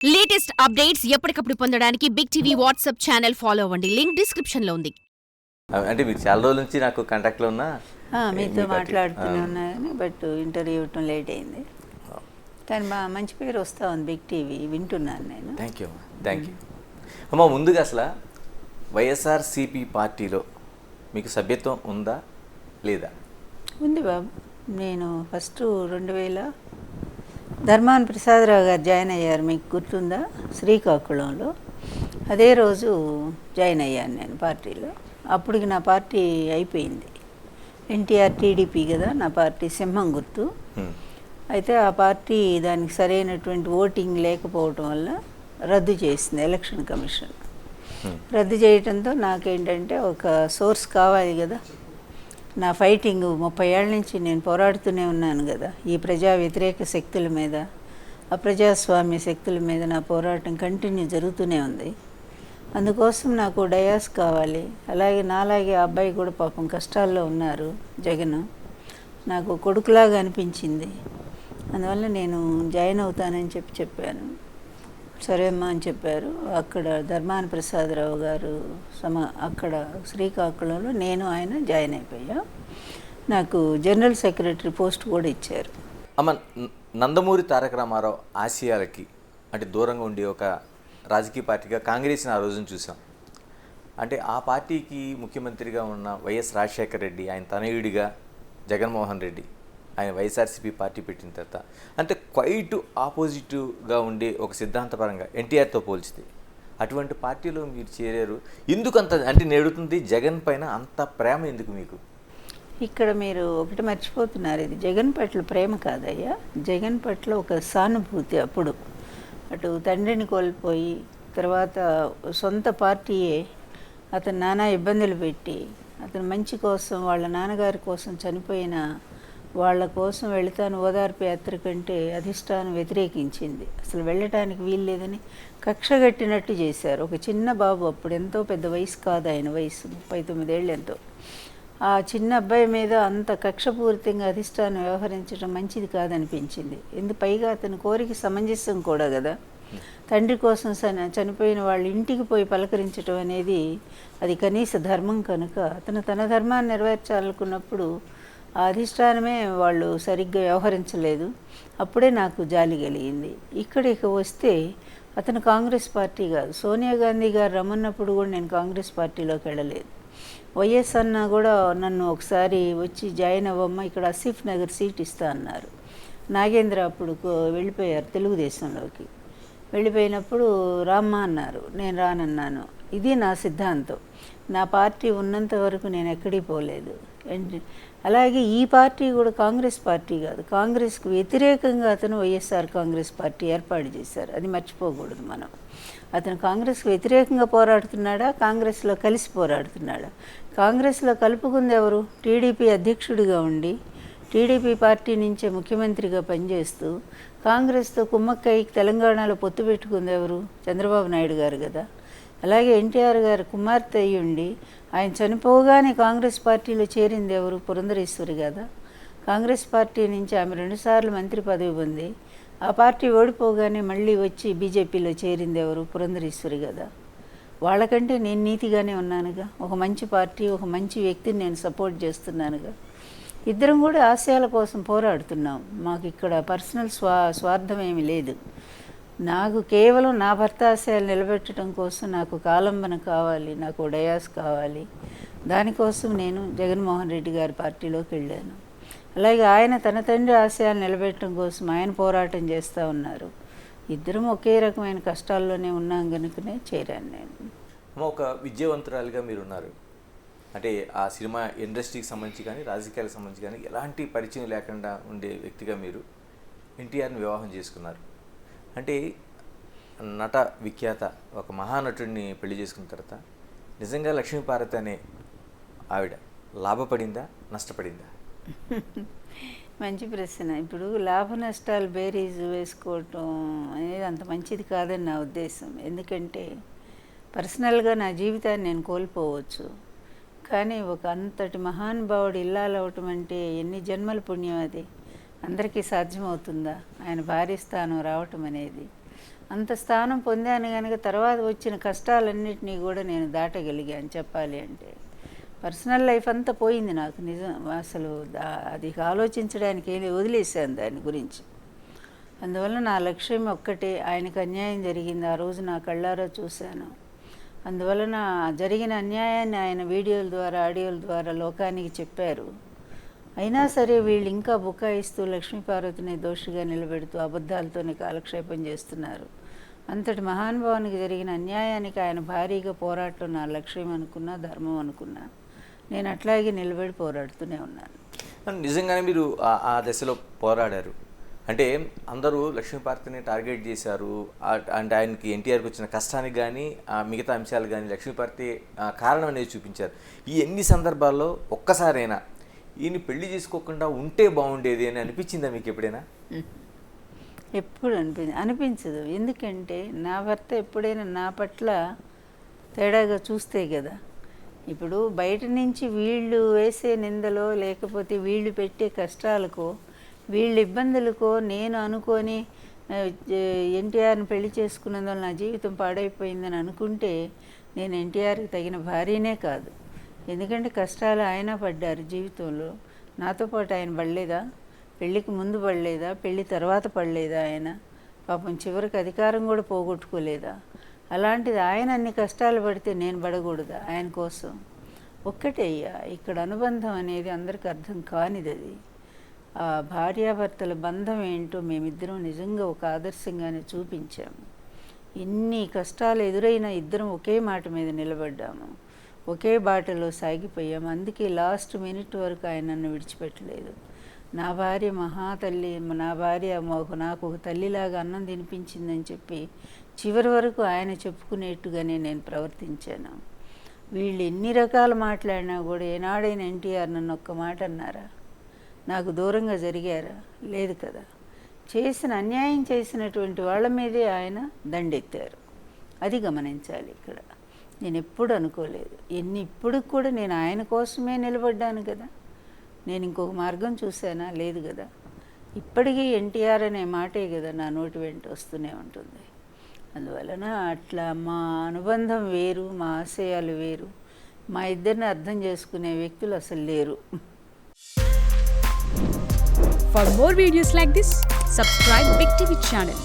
Latest updates ఎప్పటికప్పుడు పొందడానికి big TV WhatsApp channel follow అవ్వండి. లింక్ డిస్క్రిప్షన్ లో ఉంది. అంటే మీకు చాలా రోజుల నుంచి నాకు కాంటాక్ట్లో ఉన్నా మీతో మాట్లాడుతూనే ఉన్నా కానీ బట్ ఇంటర్వ్యూ ఇవ్వటం లేట్ అయింది. కానీ మంచి పేరు వస్తూ ఉంది బిగ్ టీవీ, వింటున్నాను నేను. థ్యాంక్ యూ అమ్మ. ముందుగా అసలు వైఎస్ఆర్సీపీ పార్టీలో మీకు సభ్యత్వం ఉందా లేదా? ఉంది బాబు. నేను ఫస్ట్ 2000 ధర్మాన ప్రసాదరావు గారు జాయిన్ అయ్యారు, మీకు గుర్తుందా, శ్రీకాకుళంలో. అదే రోజు జాయిన్ అయ్యాను నేను పార్టీలో. అప్పటికి నా పార్టీ అయిపోయింది. ఎన్టీఆర్ టీడీపీ కదా నా పార్టీ, సింహం గుర్తు. అయితే ఆ పార్టీ దానికి సరైనటువంటి ఓటింగ్ లేకపోవటం వల్ల రద్దు చేసింది ఎలక్షన్ కమిషన్. రద్దు చేయడంతో నాకేంటంటే ఒక సోర్స్ కావాలి కదా. నా ఫైటింగ్ 30 ఏళ్ళ నుంచి నేను పోరాడుతూనే ఉన్నాను కదా ఈ ప్రజా వ్యతిరేక శక్తుల మీద, అప్రజాస్వామ్య శక్తుల మీద నా పోరాటం కంటిన్యూ జరుగుతూనే ఉంది. అందుకోసం నాకు డయాస్ కావాలి. అలాగే నాలాగే ఆ అబ్బాయి కూడా పాపం కష్టాల్లో ఉన్నారు, జగన్. నాకు కొడుకులాగా అనిపించింది. అందువల్ల నేను జాయిన్ అవుతానని చెప్పాను. సరే అమ్మా అని చెప్పారు. అక్కడ ధర్మాన ప్రసాదరావు గారు అక్కడ శ్రీకాకుళంలో నేను ఆయన జాయిన్ అయిపోయా. నాకు జనరల్ సెక్రటరీ పోస్ట్ కూడా ఇచ్చారు. అమ్మ, నందమూరి తారక రామారావు ఆశయాలకి అంటే దూరంగా ఉండి ఒక రాజకీయ పార్టీగా కాంగ్రెస్ని ఆ రోజున చూసాం. అంటే ఆ పార్టీకి ముఖ్యమంత్రిగా ఉన్న వైఎస్ రాజశేఖర రెడ్డి, ఆయన తనయుడిగా జగన్మోహన్ రెడ్డి, ఆయన వైఎస్ఆర్సీపీ పార్టీ పెట్టిన తర్వాత అంటే క్వైట్ ఆపోజిటివ్గా ఉండే ఒక సిద్ధాంతపరంగా ఎన్టీఆర్తో పోల్చితే అటువంటి పార్టీలో మీరు చేరారు. ఎందుకు అంత అంటే నేడుతుంది జగన్ పైన అంత ప్రేమ ఎందుకు మీకు? ఇక్కడ మీరు ఒకటి మర్చిపోతున్నారు, ఇది జగన్ పట్ల ప్రేమ కాదయ్యా, జగన్ పట్ల ఒక సానుభూతి. అప్పుడు అటు తండ్రిని కోల్పోయి తర్వాత సొంత పార్టీయే అతను నానా ఇబ్బందులు పెట్టి అతను మంచి కోసం, వాళ్ళ నాన్నగారి కోసం చనిపోయిన వాళ్ళ కోసం వెళతాను ఓదార్పు యాత్ర కంటే అధిష్టానం వ్యతిరేకించింది. అసలు వెళ్ళటానికి వీలు లేదని కక్షగట్టినట్టు చేశారు. ఒక చిన్న బాబు, అప్పుడు ఎంతో పెద్ద వయసు కాదు, ఆయన వయసు 39 ఏళ్ళు ఎంతో. ఆ చిన్న అబ్బాయి మీద అంత కక్షపూరితంగా అధిష్టానం వ్యవహరించడం మంచిది కాదనిపించింది. పైగా అతని కోరిక సమంజసం కూడా కదా. తండ్రి కోసం చనిపోయిన వాళ్ళ ఇంటికి పోయి పలకరించడం అనేది అది కనీస ధర్మం కనుక అతను తన ధర్మాన్ని నెరవేర్చాలనుకున్నప్పుడు ఆ అధిష్టానమే వాళ్ళు సరిగ్గా వ్యవహరించలేదు. అప్పుడే నాకు జాలి కలిగింది. ఇక వస్తే అతను కాంగ్రెస్ పార్టీ కాదు, సోనియా గాంధీ గారు రమ్మన్నప్పుడు కూడా నేను కాంగ్రెస్ పార్టీలోకి వెళ్ళలేదు. వైఎస్ అన్న కూడా నన్ను ఒకసారి వచ్చి జాయిన్ అవ్వమ్మ, ఇక్కడ ఆసిఫ్ నగర్ సీట్ ఇస్తా అన్నారు. నాగేంద్ర అప్పుడు వెళ్ళిపోయారు తెలుగుదేశంలోకి. వెళ్ళిపోయినప్పుడు రామ్మ అన్నారు, నేను రానన్నాను. ఇది నా సిద్ధాంతం. నా పార్టీ ఉన్నంత వరకు నేను ఎక్కడికి పోలేదు. అలాగే ఈ పార్టీ కూడా కాంగ్రెస్ పార్టీ కాదు, కాంగ్రెస్కు వ్యతిరేకంగా అతను వైఎస్ఆర్ కాంగ్రెస్ పార్టీ ఏర్పాటు చేశారు. అది మర్చిపోకూడదు మనం. అతను కాంగ్రెస్కు వ్యతిరేకంగా పోరాడుతున్నాడా, కాంగ్రెస్లో కలిసి పోరాడుతున్నాడా? కాంగ్రెస్లో కలుపుకుంది ఎవరు? టీడీపీ అధ్యక్షుడిగా ఉండి టీడీపీ పార్టీ నుంచే ముఖ్యమంత్రిగా పనిచేస్తూ కాంగ్రెస్తో కుమ్మక్కయ్య తెలంగాణలో పొత్తు పెట్టుకుంది ఎవరు? చంద్రబాబు నాయుడు గారు కదా. అలాగే ఎన్టీఆర్ గారు కుమార్తె అయ్యి ఉండి ఆయన చనిపోగానే కాంగ్రెస్ పార్టీలో చేరింది ఎవరు? పురంధరేశ్వరి కదా. కాంగ్రెస్ పార్టీ నుంచి ఆమె 2 సార్లు మంత్రి పదవి పొంది ఆ పార్టీ ఓడిపోగానే మళ్ళీ వచ్చి బీజేపీలో చేరింది ఎవరు? పురంధరేశ్వరి కదా. వాళ్ళకంటే నేను నీతిగానే ఉన్నానుగా. ఒక మంచి పార్టీ, ఒక మంచి వ్యక్తిని నేను సపోర్ట్ చేస్తున్నానుగా. ఇద్దరం కూడా ఆశయాల కోసం పోరాడుతున్నాం. మాకు ఇక్కడ పర్సనల్ స్వార్థం ఏమీ లేదు. నాకు కేవలం నా భర్త ఆశయాలు నిలబెట్టడం కోసం నాకు కాలంబన కావాలి, నాకు డయాస్ కావాలి. దానికోసం నేను జగన్మోహన్ రెడ్డి గారి పార్టీలోకి వెళ్ళాను. అలాగే ఆయన తన తండ్రి ఆశయాలు నిలబెట్టడం కోసం ఆయన పోరాటం చేస్తూ ఉన్నారు. ఇద్దరం ఒకే రకమైన కష్టాల్లోనే ఉన్నాం కనుకనే చేరాను నేను. ఒక విద్యావంతురాలుగా మీరు ఉన్నారు. అంటే ఆ సినిమా ఇండస్ట్రీకి సంబంధించి కానీ రాజకీయాలకు సంబంధించి కానీ ఎలాంటి పరిచయం లేకుండా ఉండే వ్యక్తిగా మీరు ఎన్టీఆర్ని వివాహం చేసుకున్నారు. అంటే నట విఖ్యాత ఒక మహానటుడిని పెళ్లి చేసుకున్న తర్వాత నిజంగా లక్ష్మీపార్వతి అనే ఆవిడ లాభపడిందా, నష్టపడిందా? మంచి ప్రశ్న. ఇప్పుడు లాభ నష్టాలు బేరీజు వేసుకోవటం అనేది అంత మంచిది కాదని నా ఉద్దేశం. ఎందుకంటే పర్సనల్గా నా జీవితాన్ని నేను కోల్పోవచ్చు, కానీ ఒక అంతటి మహానుభావుడు ఇల్లాలవటం అంటే ఎన్ని జన్మల పుణ్యం. అది అందరికీ సాధ్యమవుతుందా? ఆయన భార్య స్థానం రావటం అనేది అంత స్థానం పొందాను కనుక తర్వాత వచ్చిన కష్టాలన్నింటినీ కూడా నేను దాటగలిగాను చెప్పాలి అంటే. పర్సనల్ లైఫ్ అంతా పోయింది నాకు, నిజం అసలు అది ఆలోచించడానికి ఏది, వదిలేసాను దాని గురించి. అందువల్ల నా లక్ష్యం ఒక్కటే, ఆయనకు అన్యాయం జరిగింది ఆ రోజు నా కళ్ళారా చూశాను. అందువలన జరిగిన అన్యాయాన్ని ఆయన వీడియోల ద్వారా ఆడియోల ద్వారా లోకానికి చెప్పారు. అయినా సరే వీళ్ళు ఇంకా బుకాయిస్తూ లక్ష్మీపార్వతిని దోషిగా నిలబెడుతూ అబద్ధాలతోనే కాలక్షేపం చేస్తున్నారు. అంతటి మహానుభావునికి జరిగిన అన్యాయానికి ఆయన భారీగా పోరాటం నా లక్ష్యం అనుకున్నా, ధర్మం అనుకున్నా. నేను అట్లాగే నిలబడి పోరాడుతూనే ఉన్నాను. నిజంగానే మీరు ఆ దశలో పోరాడారు అంటే అందరూ లక్ష్మీపార్వతిని టార్గెట్ చేశారు అంటే ఆయనకి ఎన్టీఆర్కి వచ్చిన కష్టానికి కానీ మిగతా అంశాలు కానీ లక్ష్మీపార్వతి కారణం అనేది చూపించారు. ఈ ఎన్ని సందర్భాల్లో ఒక్కసారైనా ఈయన పెళ్లి చేసుకోకుండా ఉంటే బాగుండేది అని అనిపించిందా మీకు ఎప్పుడైనా? ఎప్పుడు అనిపించదు. ఎందుకంటే నా భర్త ఎప్పుడైనా నా పట్ల తేడాగా చూస్తే కదా. ఇప్పుడు బయట నుంచి వీళ్ళు వేసే నిందలో లేకపోతే వీళ్ళు పెట్టే కష్టాలకో వీళ్ళ ఇబ్బందులకో నేను అనుకొని ఎన్టీఆర్ని పెళ్లి చేసుకున్నందువల్ల నా జీవితం పాడైపోయిందని అనుకుంటే నేను ఎన్టీఆర్కి తగిన భార్యనే కాదు. ఎందుకంటే కష్టాలు ఆయన పడ్డారు జీవితంలో, నాతో పాటు ఆయన పడలేదా? పెళ్ళికి ముందు పడలేదా? పెళ్ళి తర్వాత పడలేదా? ఆయన పాపం చివరికి అధికారం కూడా పోగొట్టుకోలేదా? అలాంటిది ఆయన అన్ని కష్టాలు పడితే నేను పడకూడదా ఆయన కోసం? ఒక్కటే అయ్యా, ఇక్కడ అనుబంధం అనేది అందరికి అర్థం కానిది. అది ఆ భార్యాభర్తల బంధం ఏంటో మేమిద్దరం నిజంగా ఒక ఆదర్శంగానే చూపించాము. ఎన్ని కష్టాలు ఎదురైనా ఇద్దరం ఒకే మాట మీద నిలబడ్డాము, ఒకే బాటలో సాగిపోయాము. అందుకే లాస్ట్ మినిట్ వరకు ఆయన నన్ను విడిచిపెట్టలేదు. నా భార్య మహాతల్లి, నా భార్య నాకు ఒక తల్లిలాగా అన్నం తినిపించిందని చెప్పి చివరి వరకు ఆయన చెప్పుకునేట్టుగానే నేను ప్రవర్తించాను. వీళ్ళు ఎన్ని రకాలు మాట్లాడినా కూడా ఏనాడైనా ఎన్టీఆర్ నన్ను ఒక్క మాట అన్నారా? నాకు దూరంగా జరిగారా? లేదు కదా. అన్యాయం చేసినటువంటి వాళ్ళ మీదే ఆయన దండెత్తారు. అది గమనించాలి ఇక్కడ. నేను ఎప్పుడు అనుకోలేదు, ఇప్పుడు కూడా నేను ఆయన కోసమే నిలబడ్డాను కదా. నేను ఇంకొక మార్గం చూశానా? లేదు కదా. ఇప్పటికీ ఎన్టీఆర్ అనే మాటే కదా నా నోటి వెంట వస్తూనే ఉంటుంది. అందువలన అట్లా మా అనుబంధం వేరు, మా ఆశయాలు వేరు, మా ఇద్దరిని అర్థం చేసుకునే వ్యక్తులు అసలు లేరు. For more videos like this, subscribe Big TV channel.